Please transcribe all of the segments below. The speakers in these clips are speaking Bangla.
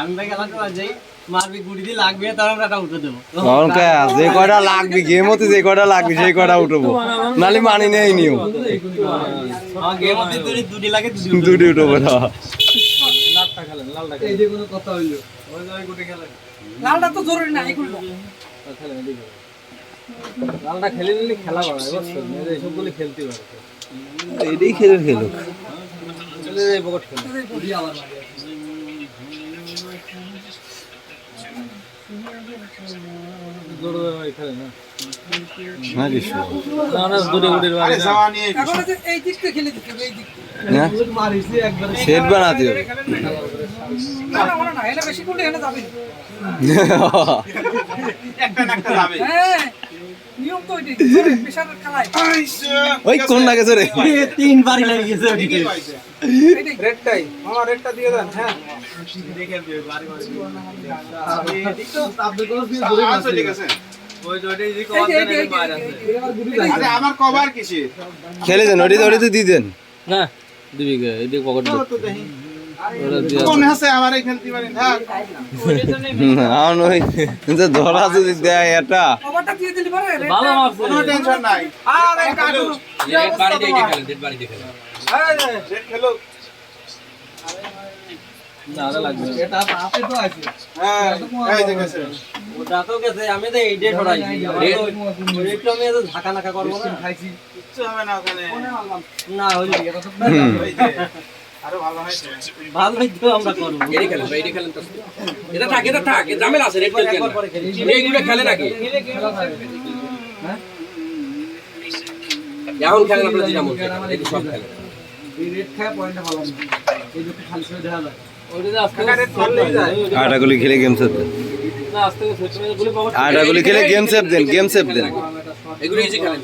আমি ভাই খেলা করা যাই মারবি গুড়ি দিয়ে লাগবে তার আমরা এটা উঠে দেবো যে কয়টা লাগবে গেম হতে যে কয়টা লাগবে সেই কয়টা উঠবো নালে মানি নেই নিও গেম হতে দুটি লাগে দুটি উঠবো না লালটা খেলেন লালটা এই যে কোনো কথা হইলো ওই গুটি খেলেন লালটা তো জরুরি না এই গুলো খেলেন এদিকে লালটা খেলে নিলে খেলা বাড়ায় বুঝছেন এই সবগুলো খেলতে পারে এইটাই খেলুক এই বকট খেলে আবার সেট বানাতে হবে ওই কোন লাগে রে 3 বারই লাগে গেছে রেডটাই মামা রেডটা দিয়ে দেন হ্যাঁ দেখেন বাড়ি বাড়ি তো আপনি কোন দিয়ে ধরে আছে ঠিক আছে ওই জয়টাই যে কভার দেন এর বাইরে আছে আরে আমার কভার কিসে খেলে দেন ওটি দিয়ে দেন না দিবি কে এদিক পকেট দে তো দেখি কোন আছে আমার এই খেলতে পারেন থাক না নই কিন্তু ধরা যদি দেয় এটা কভারটা দিয়ে দিলি পারে ভালো মারছে কোনো টেনশন নাই আরে কাটু রেড বাড়ি দিয়ে খেলেন রেড বাড়ি দিয়ে খেলেন আরে রেড খেলো না লাগবে এটা আপে তো আছে হ্যাঁ এই দেখেছে ওটা তো গেছে আমি তো এই ডে ছড়াইছি রেড আমি তো ঢাকা নাকা করব না খাইছি কিচ্ছু হবে না ওখানে না হইলো এটা তো ওই যে আরো ভালো হয়েছে ভালোই তো আমরা করব এডি খেলেন তো এটা থাক এ ঝামেলা আছে রেড খেলেন এইগুলো খেলে নাকি হ্যাঁ এখন খেলেন আপনারা জিরা মত এডি সব খেলেন এই রেড খায় পয়েন্টটা ভালো না এই দুটো খালি ছেড়ে দেখা যায় ওইটা আজকে রেড খেললেই যায় আটাগুলি খেলে গেম সেভ দেন না আজকে ছোট গুলি পকেট আটাগুলি খেলে গেম সেভ দেন এগুলো ইজি খেলেন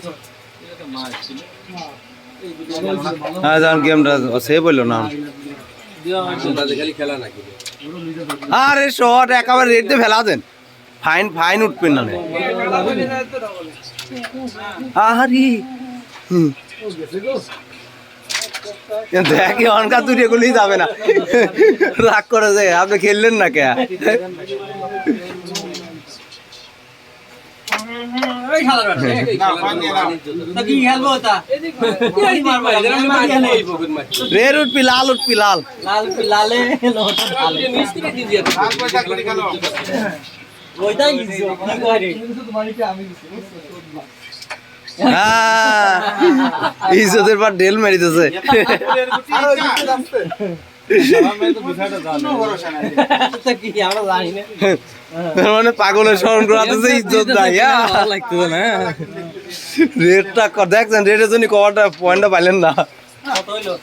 হ্যাঁ জান গেমটা সেভ হইলো না তাদের খালি খেলা নাকি আরে শট একেবারে রেড দিয়ে ফেলা দেন ফাইন উঠবেন না আরে দেখি অনকা দুটো গুলি যাবে না রাগ করে যায় আপনি খেললেন না কে এই খেলা না পান দিয়ে না তা কি খেলবো তা এই মারবা রেড উঠবি লাল লাল লালে লোটা লালে মিস্ত্রি দিয়ে দিয়ে আর পয়সা করে খেলো ওইটাই ইজি কি করে ইজ্জতের পর ডেল মেরিতেছে তা কি আমরা জানি না মানে পাগলের স্মরণ করাতেছে ইজ্জত নাই লাগতো না রেডটা দেখছেন রেডের জন্য কভারটা পয়েন্টটা পাইলেন না কত হইলো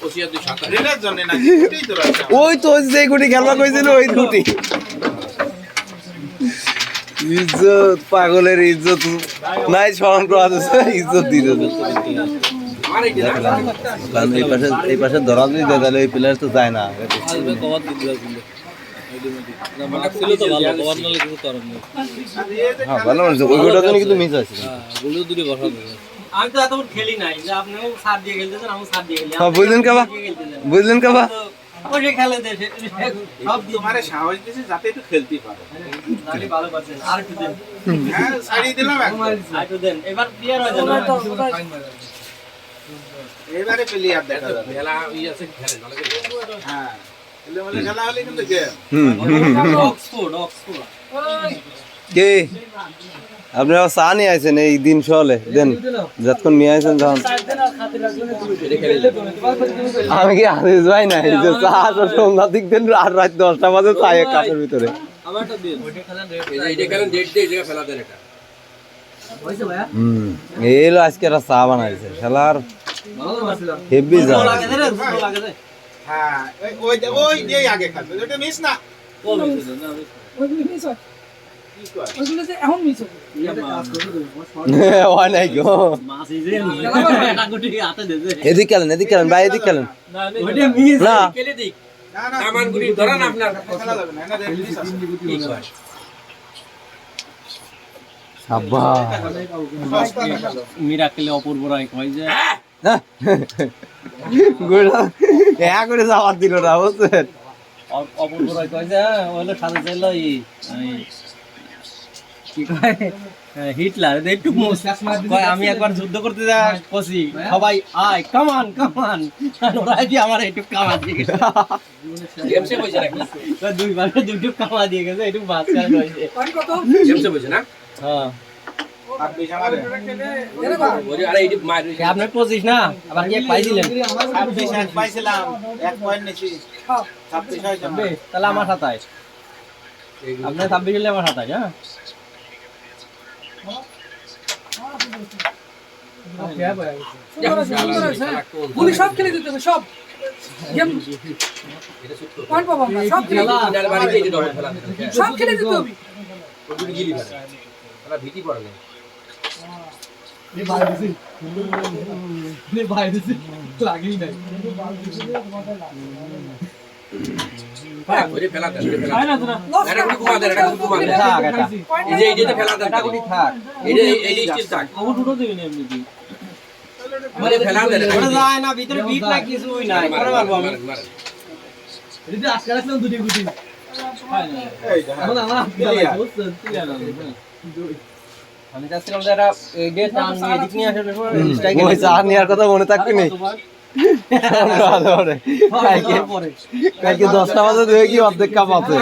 ওসিয়া 2 রেডের জন্য না এটাই তো রাখা ওই তো যে গুটি খেলবা কইছিল ওই গুটি ইজ্জত পাগলের ইজ্জত নাই স্মরণ করাতেছে ইজ্জত দিতে আমার এই কারণ এই পাশে ধরা যদি দেয় তাহলে ওই প্লেয়ার তো যায় না আসবে কভার দিতে হবে না মার্ক ছিল তো ভালো কভার নালে কিছু করার নেই হ্যাঁ ভালো মানুষ ওই গোটার জন্য কিন্তু মিস আছে গুলো দুটো বসা দেবে আমি তো এতক্ষণ খেলি নাই যে আপনিও সাথ দিয়ে খেলতেছেন আমি সাথ দিয়ে খেলি হ্যাঁ বুঝলেন কাবা ওই যে খেলে দেশে সব দিয়ে তোমারে সাহস দিয়েছে যাতে একটু খেলতে পারো জানি ভালো পাচ্ছেন আর একটু দেন হ্যাঁ ছাড়িয়ে দিলাম একদম আর একটু দেন এবার প্লেয়ার হয়ে যাবে এবারে প্লেয়ার দেখা যাবে খেলা ই আছে খেলেন ভালো করে হ্যাঁ এলে খেলা হলে কিন্তু গেম অক্সফোর্ড কে আপনি চা নিয়ে আইছেন এই দিন সহলে দেন যতক্ষণ নিয়ে আইছেন তখন আমি কি আদেশ ভাই না এই যে চা সন্ধ্যা দিক দেন আর রাত 10টা বাজে চা এক কাপের ভিতরে আমারটা দিন ওইটা খেলেন এইটা খেলেন ডেট দিয়ে এই জায়গা ফেলা দেন এটা হইছে ভাইয়া এলো আজকে একটা চা বানাইছে শালার ভালো মারছিলাম হেভি যা লাগে রে লাগে রে হ্যাঁ ওই দিয়ে আগে খাবে ওটা মিস না ও মিস না ওইগুলো মিস হয় কি কয় ওইগুলো যে এখন মিস হয় হয় নাই গো মাছ এই যে এটা গুটি হাতে দে দে এদিক খেলেন ভাই এদিক খেলেন ওইটা মিস না খেলে দিক না না কামানগুলি ধরেন আপনার খেলা যাবে না এটা মিস আছে কি কয় আব্বা মিরাকেলে অপূর্ব রায় কয় যে গোড়া এক করে যাওয়ার দিল না বুঝছেন অপূর্ব রয় কয় যে ওইলো সাথে ছিল কি কয় হিটলার একটু কয় আমি একবার যুদ্ধ করতে যা কছি সবাই আয় কামান কামান ওরা কি আমার একটু কামা দিয়ে গেছে গেমসে বসে নাকি দুইবার দুটো কামা দিয়ে গেছে একটু বাস কাজ হয়েছে গেমসে বসে না হ্যাঁ আপনি আমারে ওরে আরে এই মার আপনার 25 না আবার কি পাইছিলেন 26 পাইছিলাম 1 পয়েন্ট নিছি 26 হয়েছে তাহলে আমার 27 আপনার 26 হলে আমার 27 হ্যাঁ গুলি সব খেলে দিতে হবে সব গেম পয়েন্ট পাবো আমরা সব খেলে দিতে হবে। দিনার বাড়িতে এই যে ডবল খেলা সব খেলে দিতে হবে ওগুলো গিলি ফেলে তারা ভীতি পড়ে না ওরে ফেলা দেন এটা কোন কুমা দেন এটা কোন কুমা দেন থাক এটা এই যে ফেলা দেন এটা গুলি থাক এই স্টিল থাক ও দুটো দিবেন এমনি ওরে ফেলা দেন ওটা যায় না ভিতরে বিট না কিছুই নাই করে মারবো আমি এই দেখেন আমি চাচ্ছিলাম যে এটা এই ডে টান নিয়ে দিক নিয়ে আসলে ওই চা নেওয়ার কথা মনে থাকবে নি কালকে 10টা বাজে দেখে কি অর্ধেক কাপ আছে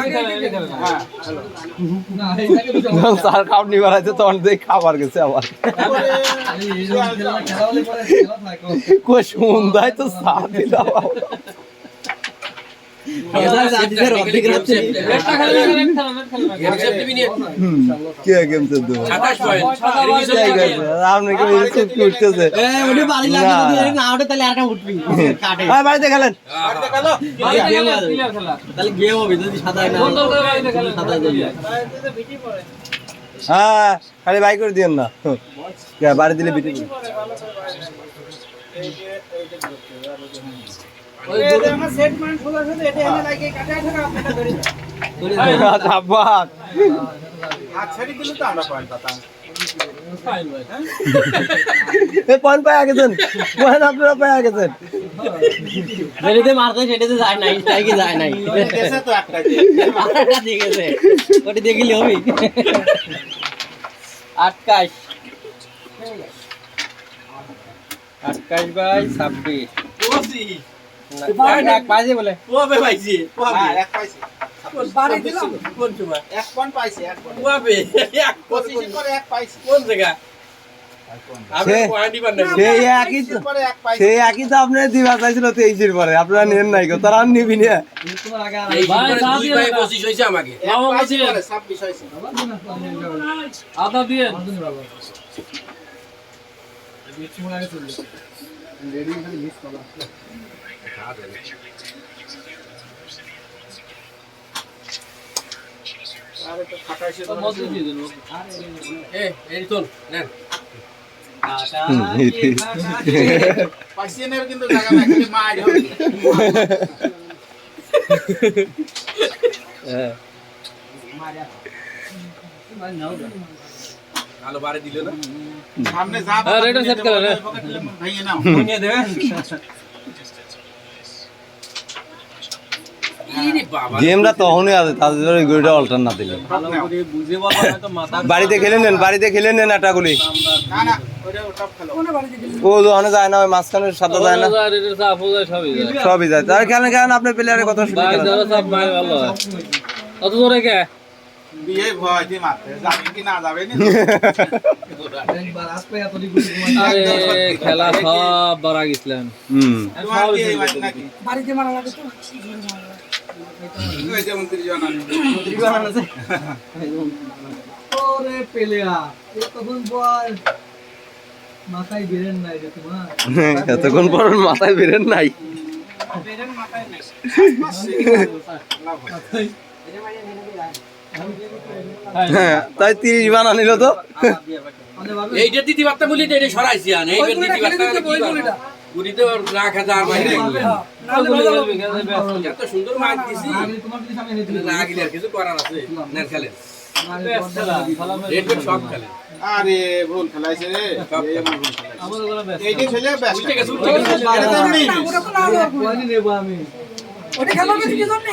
স্যার কাপ নিবার আছে তখন দেখে খাবার গেছে আবার কই সন্ধ্যায় তো চা দিলাম কে গেম তো দেবো 27 পয়েন্ট আপনি কি চুপ উঠতেছে বাড়িতে খেলেন তাহলে গেম হবে যদি সাদায় না হ্যাঁ খালি বাই করে দিয়েন না বাড়ি দিলে বিটি আমার সেট মাইন্ড খোলা আছে এটা এনে লাগিয়ে কাটা থাকা আপনারা ধরে আব্বাস হাত ছেড়ে দিলে তো আমরা পয়েন্ট পাতাম পয়েন্ট পায় গেছেন পয়েন্ট আপনারা পায় গেছেন যেটাতে মারতে সেটাতে যায় নাই স্ট্রাইকে যায় নাই দেশে তো একটা আরেকটা দিয়ে গেছে ওটা দেখিলে হবে 28 বাই 26 না পাইছে বলে ওবে ভাইজি হ্যাঁ এক পাইছি বাড়ি দিলাম কোন সময় এক পয়েন্ট পাইছি এক পয়েন্ট ওবে এক 25 করে এক পাইছি কোন জায়গা আমি পয়েন্ট দিবার না সেই একই তো পরে এক পাইছি সেই একই তো আপনার দিবা চাইছিল 23 এর পরে আপনারা নেন নাই গো তারা নিবি না এই দুই ভাই 25 হইছে আমাকে এক পাইছি পরে 26 হইছে আদা দিয়ে আরে তো 28 এই তোল নেন পাইছি না কিন্তু জায়গা না খালি মার হবে ভালো বারে দিল না সামনে যা এটা সেট করে রে ভাইয়ে নাও নিয়ে দেবেন ইরে বাবা গেমটা তখনই আছে তাদের ওই গড়িটা অল্টার না দিলে ভালো করে বুঝে বলবো না তো মাথা বাড়িতে খেলে নেন আটাগুলি না না ওটা টপ খেলো কোন বাড়ি দিলাম ও দোকানে যায় না ওই মাঝখানে সাদা যায় না সবই যায় তার খেলেন আপনি প্লেয়ারের কথা শুনে খেলেন অত জোরে কে বিয়ে ভয় দি মারতে যাবে কি না যাবে না আরে খেলা সব বাড়া গেছিলেন তোমার কি এই মাছ নাকি বাড়িতে মারা লাগে তো ওই যে 29 জন আনি ওরে পেলেয়া তখন বল মাথায় বেরেন নাই রে তোমার এতক্ষণ পর মাথায় বেরেন নাই বেরেন মাথায় নাই হ্যাঁ তাই 30 বানা নিল তো এইটা দিদি বার্তা বলি এটা সরাইছি আন এই দিদি বার্তা গুড়িতে রাখা যা বাইরে এত সুন্দর মাছ দিছি না গিলে আর কিছু করার আছে নেন খেলেন রেড বেল সব খেলেন আরে ভুল খেলাইছে রে এই আমার ভুল খেলাইছে এই যে খেলে ব্যাস উঠে গেছে ওটা তো না পয়নি নেব আমি ওটা খেলার মধ্যে কি জানি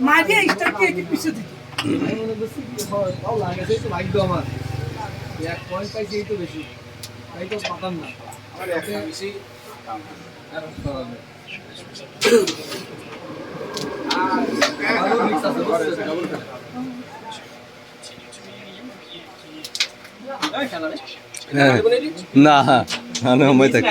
মাঝে স্টার্টকে একটু পিছিয়ে দিত আমি মনে করছি কি হয় তাও লাগাছে তো ভাগ্য আমার 1 পয়েন্ট পাইছি এই তো বেশি তাই তো পাতাম না আমার একটা বেশি আরো মিক্স আছে ডাবল হ্যাঁ। না আমি সময় থাকি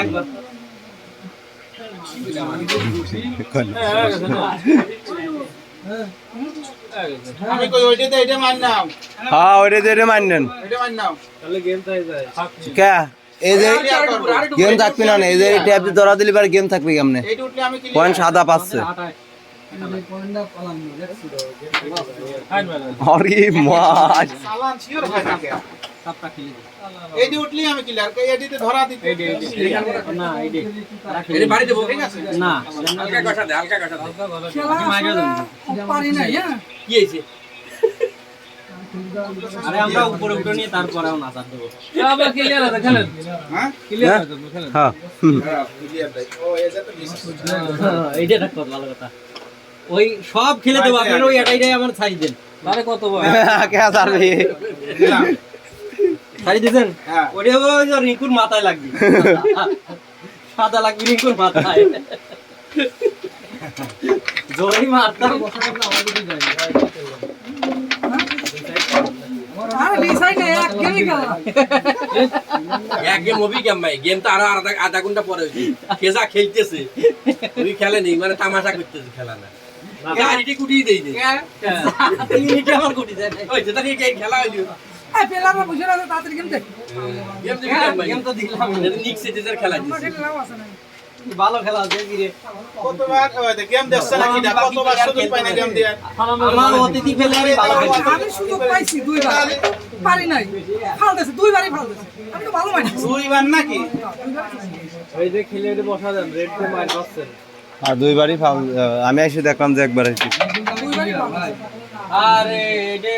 আমি কই ওইটাতে এটা মানলাম হ্যাঁ ওইটা দিয়ে মানেন এটা মানলাম তাহলে গেম তাই যায় কে এই যে গেম থাকবি না এই যে ট্যাপ ধরা দিলি পারে গেম থাকবি কেমনে এইটা উঠলে আমি কি পয়েন্ট সাদা পাচ্ছে পয়েন্টটা পালাম না দেখছি ফাইন ম্যান আরে মাছ চালান শিওর হয় না কে সাতটা খেলে এইটা উঠলি আমি ক্লিয়ার কই এইটাতে ধরা দিতে না এইডি এটা বাড়ি দেবো ঠিক আছে না হালকা কষা দে হালকা কষা দে খেলা আসলে পারি না হ্যাঁ কি হয়েছে আরে আমরা উপরে উঠে নিয়ে তারপরেও নাচার দেবো আবার ক্লিয়ার আছে খেলেন হ্যাঁ ক্লিয়ার আছে খেলেন হ্যাঁ ক্লিয়ার দেই ও এটা তো মিস এইটা থাকতো ভালো কথা ওই সব খেলে দেবো আপনার ওই এটাই আমার ছাই দেন তাহলে কত কে সারবি দিলাম ছাই দিয়েছেন হ্যাঁ ওটা ওই যে রিঙ্কুর মাথায় লাগবে সাদা লাগবে রিঙ্কুর মাথায় জোরে মারতাম আর লিসাই না এক গেমই খেলা এক গেম হবি কেম ভাই গেম তো আরো আধা ঘন্টা পরে হয়েছে কে যা খেলতেছে ওই খেলে নেই মানে তামাশা করতেছে খেলা না গাড়িটি কুটিয়ে দেই দে এটা আমার কোটি যায় ওই যেটা নিয়ে খেলা হইলো এই পেলারা বুঝে না তাড়াতাড়ি গেম দেখ গেম দিবি কেম ভাই গেম তো দিলাম এটা নিক সিটিজের খেলা দিছে খেলে লাভ আছে না ভালো খেলা আছে কি রে কতবার ওই গেম দেখছ না কি কতবার সুযোগ পাই না গেম দিয়ে আমার অতিথি ফেলে আমি ভালো খেলছি আমি সুযোগ পাইছি দুইবার পারি নাই ফাল দিয়েছে দুইবারই ফাল দিয়েছে আমি তো ভালো মানি দুইবার নাকি এই যে খেলে এটা বসা যান রেড টু মার করছেন আর দুইবারই ফাউল আমি এসে দেখলাম যে একবার হয়েছে দুইবারই ফাল দিয়েছে আরে এটা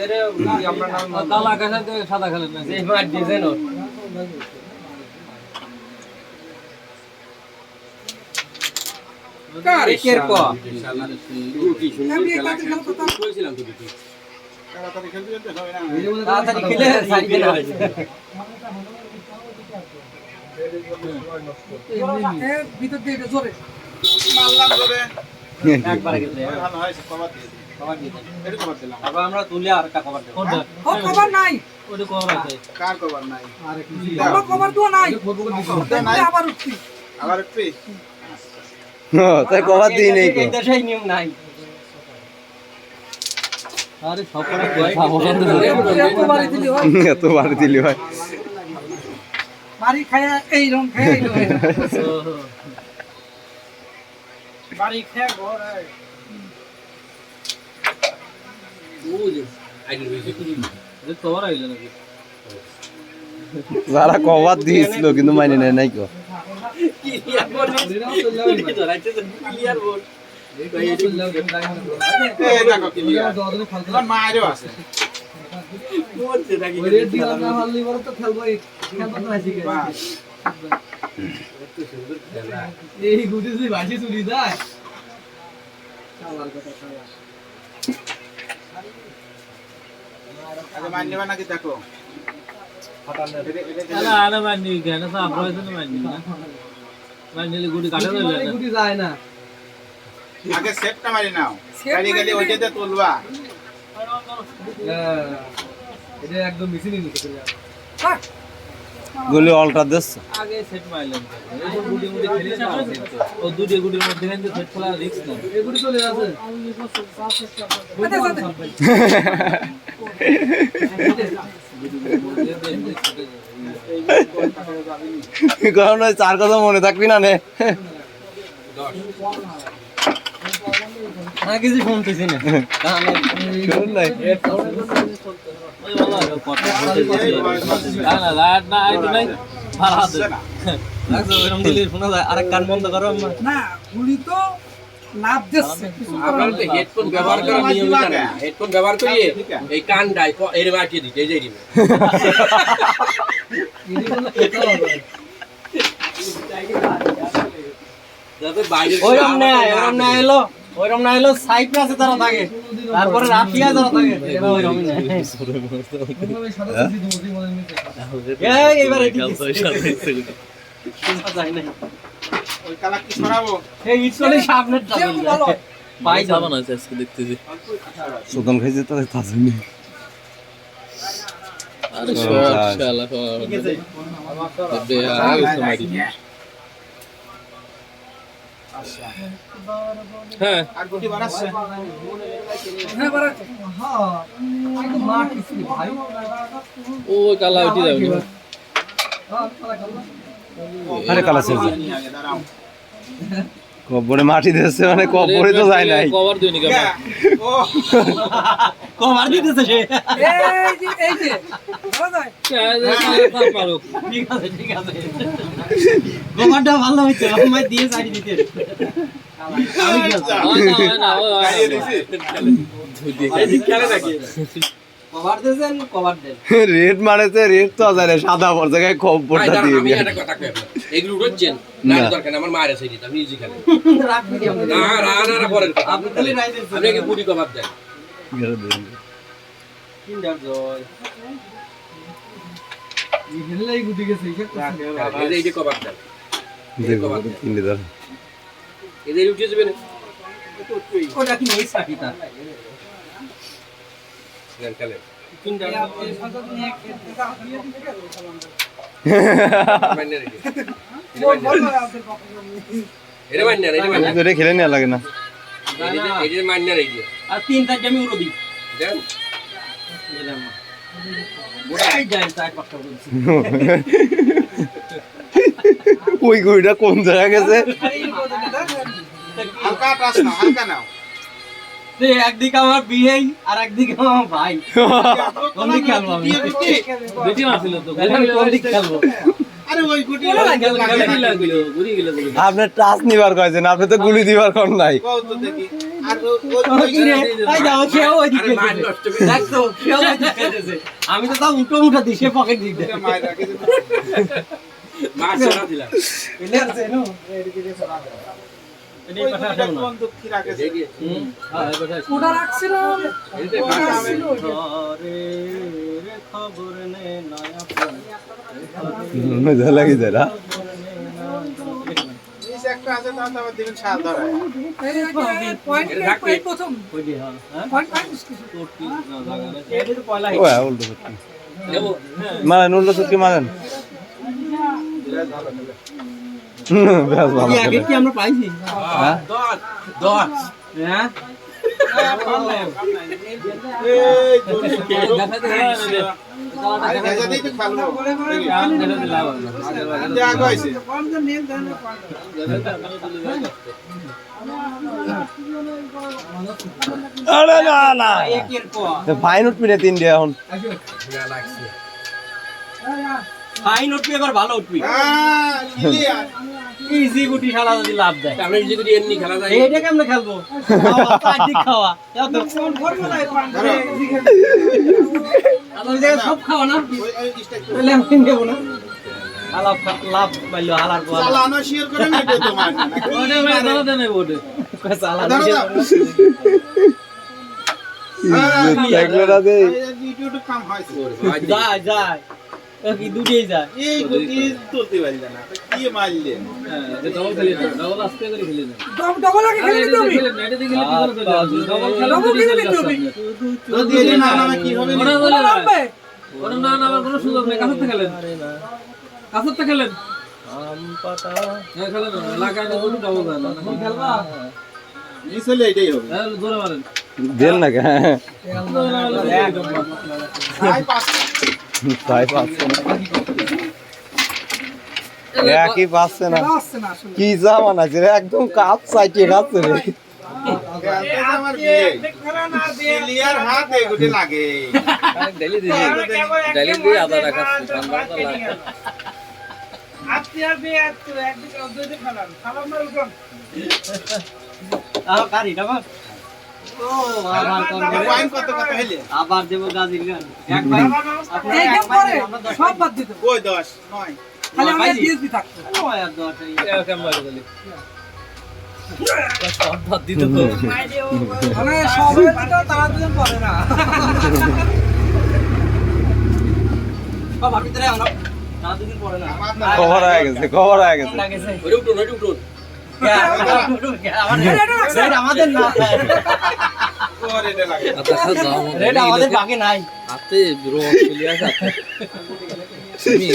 এরে আমরা নাম কালা কাঁচা তো সাদা খেলেন না এই মার দিয়েছেন ওর কারে কের কো আমি এক রাতে খেলা করতাম কইছিলাম তো দিদি তাড়াতাড়ি খেলতে যেতে হবে না তাড়াতাড়ি খেলে সাইড দিলে হয় এর ভিতর দিয়ে এটা জোরে মারলাম ধরে একবার গেছে ভালো হয়েছে কভার দিয়ে কভার দিয়ে এটা কভার দিলাম তারপর আমরা তুলে আর একটা কভার দেব ও কভার নাই ওটা কভার আছে কার কভার নাই আর কি আমরা কভার তো নাই নাই আবার উঠছি আবার একটু তাই কভার দিই নেই এই দেশেই নিয়ম নাই আরে সকলে এতবারই দিলি হয় এত বাড়ি দিলি ভাই বাড়ি খায়া এই রকম খায়া এই রকম বাড়ি খায়া ঘর আয় বুঝে আইডি হইছে এটা কভার আইলো নাকি যারা কভার দিয়েছিল কিন্তু মাইনে নেয় নাই কো ক্লিয়ার বোর্ড ধরাইছে ক্লিয়ার বোর্ড এই দেখো ক্লিয়ার তোমার মায়েরও আছে বলছে নাকি ওই রেড দিলাম না হাললি বড় তো খেলবো খেলবো না ঠিক আছে বাস এত সুন্দর খেলা এই গুটি যদি বাজি চুরি যায় চালার কথা চালা আগে মান নেবা নাকি দেখো আরে আরে মানি কেন সাফ রয়েছে না মানি না মানিলে গুড়ি কাটা দিল না গুটি যায় না আগে সেটটা মারি নাও সেট গাড়ি গাড়ি মারি ওইটাতে তুলবা এটা একদম মিশিয়ে নিতে থাক গুলি অল্টার দিস আগে সেট মারলেন এই সব গুড়ি মুড়ি খেলে না ও দুটি গুড়ির মধ্যে কিন্তু সেট খেলা রিস্ক না এই গুটি চলে যাচ্ছে কারণ ওই চার কথা মনে থাকবি না নে না কিছু শুনতেছি না কানে শুনুন নাই ওই বলা কথা বলতেছি না না লাইট না আইতো নাই ভালো আছে লাগছে এরকম দিলে শোনা যায় আরেক কান বন্ধ করো আম্মা না গুলি তো লাভ দিচ্ছে আপনারা তো হেডফোন ব্যবহার করার নিয়ম জানেন না হেডফোন ব্যবহার করিয়ে এই কানটাই এর মাটিয়ে দিতে এই যে দিবে এই কোনো কথা হবে যাতে বাইরে ওইরকম না এলো সাইপ্রাসে তারা থাকে তারপরে রাশিয়া যারা থাকে এটা ওইরকম না এইবারে যায় না ওই কালা কি সরাবো এই ইটসলি সামনের ভালো পাই যাবে না আজকে দেখতেছি সুদন খাইছে তো তাজে নেই আরে শালা ঠিক আছে তবে আর মারি হ্যাঁ আর গুটি বাড়াচ্ছে হ্যাঁ বাড়াচ্ছে হ্যাঁ একদম মাঠ কিছু ভাই ও কালা উঠি যাবে আরে কালা ছেড়ে আগে দাঁড়াও কবরে মাটি দিয়েছে মানে কবরে তো যায় নাই কভার দিও নি কেন ও কমার দিতেছে সে এই যে ভালো যায় পারো ঠিক আছে কমারটা ভালো হইছে আমি দিয়ে সারি দিতে আমি না গাড়িয়ে দিছি খেলে নাকি কভার দেন কভার দেন রেড মারেছে রেড তো যায় না সাদা পর জায়গায় ভাই কবরটা দাঁড়ান, দিয়ে আমি দিয়ে একটা কথা কই এগুলো উঠছেন না। না দরকার নেই, আমার মায়ের আছে দিতে আমি ইজি খেলে রাখবি কি আমরা না পরের কথা আপনি খালি রাইতে আপনি আগে বুড়ি কভার দেন কিন্ডার জয় হেললাই গুটি গেছে হিসাব করছে। এই যে কভার দেন দেখো কিনে ধর এদের উঠে যাবে না ওটা কি নেই সাকিতা দেন খেলে কিন্ডার মাইনে রেডি এটা মাইনে এটা খেলে নেওয়া লাগে না এটা মাইনে রেডি আর তিন চারটে আমি উড়ো দিই দেন দিলাম না গোটাই যায় চার পাঁচটা বলছি ওই গইটা কোন জায়গা গেছে হালকা টাচ নাও হালকা নাও একদিকে আমার বিয়ে আর একদিকে আমার ভাই কোন দিকে খেলবো আমি বেশি মারছিল তো কোন দিকে খেলবো আরে ওই গুটি গুড়ি গেল আপনি টাচ নিবার কইছেন আপনি তো গুলি দিবার কোন নাই কও তো দেখি আর ওই এই দাও সেও ওইদিকে আরে মাইন নষ্ট করে দেখো সেও ওইদিকে খেলতেছে আমি তো তাও উল্টো মুঠা দিই সে পকেট দিতে মায়ের রাখে মার ছাড়া দিলাম এলে আছে নো এটাই কথা শোনো না বন্দুক কি রাখে দেখি হ্যাঁ এই কথা ওটা রাখছিলাম এইটা ওটা কাজ ছিল ওইটা। ঘরে খবর নে নয়া মজা লাগে যারা এই যে একটা আছে তাও তো আবার দিবেন সাত ধরায় পয়েন্ট প্রথম কইলি হ্যাঁ পয়েন্ট তোর কি না জায়গা না এটা তো পয়লা ও উল্টো সত্যি দেবো মারেন উল্টো সত্যি মারেন বেশ ভালো কি আগে খেলে। কি আমরা পাইছি হ্যাঁ? দশ হ্যাঁ এই জোরে দেখাতে হয় না আরে ভেজা দিই তো খেলবো যে আগে হইছে আরে না না একের পর ফাইন উঠবি না তিন দিয়ে এখন লাগছে ফাইন উঠবি এবার ভালো উঠবি হ্যাঁ ক্লিয়ার ইজি গুটি খেলা যদি লাভ দেয় আমরা ইজি করে এমনি খেলা যায় এইটা কেমনে খেলবো খাওয়া যাও তো আমি জায়গায় সব খাওয়া না ওই স্টাইল তাহলে আমি নেবো না লাভ লাভ পাইলো হালার পর চালানো শেয়ার করে নিতে তোমার ওটা ভাই দাদা নেই ওটা দেখলে না দে ইউটিউব কাম হয়েছে যায় যায় কি দুটেই যায় এই গুটি তুলতে পারি না কি মারলে ডবল খেলি না ডবল আস্তে করে খেলি না ডবল আগে খেলে দিতে হবে নেটে দেখলে কি করে ডবল খেলা ডবল খেলে দিতে হবে তো দিয়ে না নামে কি হবে ওটা ওটা নামবে ওটা না না কোনো সুযোগ নেই কাছতে খেলেন কাছতে খেলেন হ্যাঁ খেলেন লাগায় না কোনো ডবল না খেলবা এই চলে এটাই হবে হ্যাঁ জোরে মারেন দেন না কে আই পাস তাই পাচ্ছে না একই পাচ্ছে না আসছে না আসলে কি জামান আছে রে একদম কাপ সাইটে খাচ্ছে রে খেলতে আমার বিয়ে ক্লিয়ার হাত এই গুটি লাগে ডেলি দিয়ে ডেলি দিয়ে আদা রাখা ঠান্ডা তো লাগে কারি ডাবা ও আবার কোন পয়েন্ট কত কত হইলে আবার দেব গাজির গান এক ভাই আপনারা এই এক গেম ভাই পরে আমরা সব বাদ দিতে হবে। কই 10 9 খালি আমরা ডিএসপি থাকতো ও আর 10 কেমন লাগে মানে সবের তো তারা দুজন পড়ে না বাবা ভিতরে আনো তারা দুজন পড়ে না কভার হয়ে গেছে কভার হয়ে গেছে ওইটা উঠুন ওইটা উঠুন আমাদের না তোমার এটা লাগে রেড আমাদের বাকি নাই হাতে ব্রো অস্ট্রেলিয়া আছে তুমি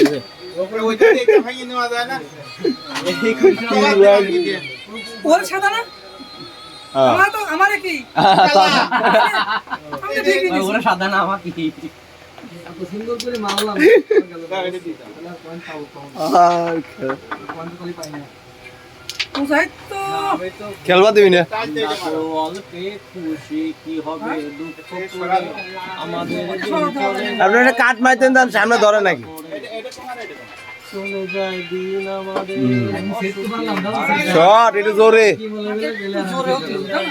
ওপরে ওইটা দেখে ভাঙিয়ে নেওয়া যায় না ওর সাদা না হ্যাঁ আমার তো আমারে কি আমি তো ঠিকই দিছি। ওরা সাদা না আমাকে এত সুন্দর করে মারলাম মুজাহিদ তো খেলবা দিবি না অল্পে খুশি কি হবে দুঃখ করে আমাদের আপনি একটা কাট মারতেন তার সামনে ধরে নাকি চলে যায় দিন আমাদের আমি সেট তো মারলাম দাও শট একটু জোরে কি বলে গেলে জোরে হচ্ছে